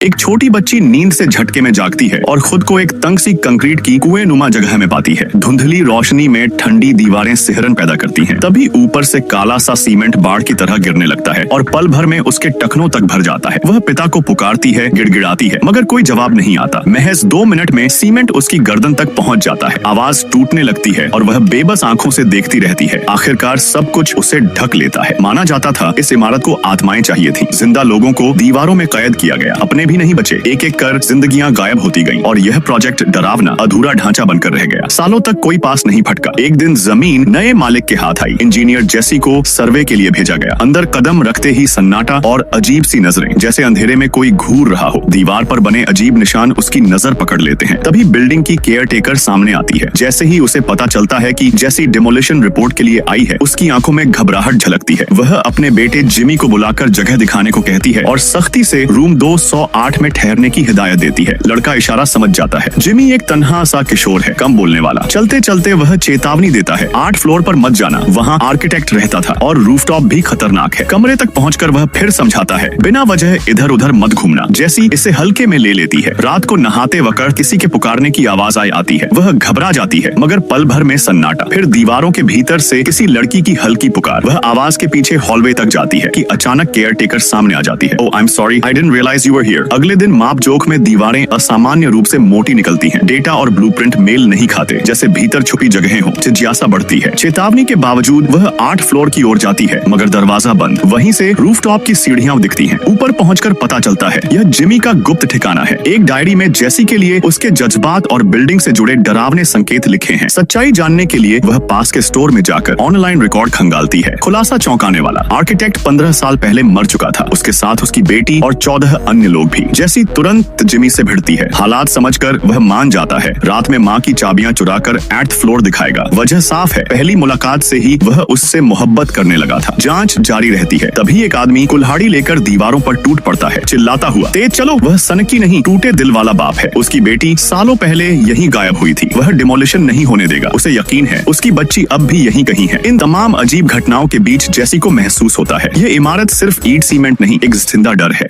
एक छोटी बच्ची नींद से झटके में जागती है और खुद को एक तंग सी कंक्रीट की कुएं नुमा जगह में पाती है। धुंधली रोशनी में ठंडी दीवारें सिहरन पैदा करती हैं। तभी ऊपर से काला सा सीमेंट बाढ़ की तरह गिरने लगता है और पल भर में उसके टखनों तक भर जाता है। वह पिता को पुकारती है, गिड़गिड़ाती है, मगर कोई जवाब नहीं आता। महज 2 मिनट में सीमेंट उसकी गर्दन तक पहुंच जाता है। आवाज टूटने लगती है और वह बेबस आंखों से देखती रहती है। आखिरकार सब कुछ उसे ढक लेता है। माना जाता था इस इमारत को आत्माएं चाहिए थी। जिंदा लोगों को दीवारों में कैद किया गया, अपने भी नहीं बचे। एक एक कर जिंदगियां गायब होती गईं और यह प्रोजेक्ट डरावना अधूरा ढांचा बनकर रह गया। सालों तक कोई पास नहीं फटका। एक दिन जमीन नए मालिक के हाथ आई। इंजीनियर जेसी को सर्वे के लिए भेजा गया। अंदर कदम रखते ही सन्नाटा और अजीब सी नजरें, जैसे अंधेरे में कोई घूर रहा हो। दीवार पर बने अजीब निशान उसकी नजर पकड़ लेते हैं। तभी बिल्डिंग की केयर टेकर सामने आती है। जैसे ही उसे पता चलता है कि जेसी डिमोलिशन रिपोर्ट के लिए आई है, उसकी आंखों में घबराहट झलकती है। वह अपने बेटे जिमी को बुलाकर जगह दिखाने को कहती है और सख्ती से रूम 208 में ठहरने की हिदायत देती है। लड़का इशारा समझ जाता है। जिमी एक तन्हा सा किशोर है, कम बोलने वाला। चलते चलते वह चेतावनी देता है, 8 फ्लोर पर मत जाना, वहाँ आर्किटेक्ट रहता था और रूफटॉप भी खतरनाक है। कमरे तक पहुंचकर वह फिर समझाता है, बिना वजह इधर उधर मत घूमना। जैसी इसे हल्के में ले लेती है। रात को नहाते वक्त किसी के पुकारने की आवाज आती है। वह घबरा जाती है, मगर पल भर में सन्नाटा। फिर दीवारों के भीतर से किसी लड़की की हल्की पुकार। वह आवाज के पीछे हॉलवे तक जाती है कि अचानक केयर टेकर सामने आ जाती है। Oh I am sorry, I didn't realise you were here. अगले दिन माप जोख में दीवारें असामान्य रूप से मोटी निकलती हैं। डेटा और ब्लूप्रिंट मेल नहीं खाते, जैसे भीतर छुपी जगहें हों। जिज्ञासा बढ़ती है। चेतावनी के बावजूद वह 8 फ्लोर की ओर जाती है, मगर दरवाजा बंद। वहीं से रूफटॉप की सीढ़ियां दिखती हैं। ऊपर पहुंचकर पता चलता है यह जिमी का गुप्त ठिकाना है। एक डायरी में जेसी के लिए उसके जज्बात और बिल्डिंग से जुड़े डरावने संकेत लिखे हैं। सच्चाई जानने के लिए वह पास के स्टोर में जाकर ऑनलाइन रिकॉर्ड खंगालती है। खुलासा चौंकाने वाला। आर्किटेक्ट 15 साल पहले मर चुका था, उसके साथ उसकी बेटी और 14 अन्य लोग भी। जेसी तुरंत जिमी से भिड़ती है। हालात समझकर वह मान जाता है। रात में माँ की चाबियां चुराकर 8th फ्लोर दिखाएगा। वजह साफ है, पहली मुलाकात से ही वह उससे मोहब्बत करने लगा था। जांच जारी रहती है। तभी एक आदमी कुल्हाड़ी लेकर दीवारों पर टूट पड़ता है, चिल्लाता हुआ, तेज चलो। वह सनकी नहीं, टूटे दिल वाला बाप है। उसकी बेटी सालों पहले यहीं गायब हुई थी। वह डिमोलिशन नहीं होने देगा। उसे यकीन है उसकी बच्ची अब भी यहीं कहीं है। इन तमाम अजीब घटनाओं के बीच जेसी को महसूस होता है, यह इमारत सिर्फ ईंट सीमेंट नहीं, एक जिंदा डर है।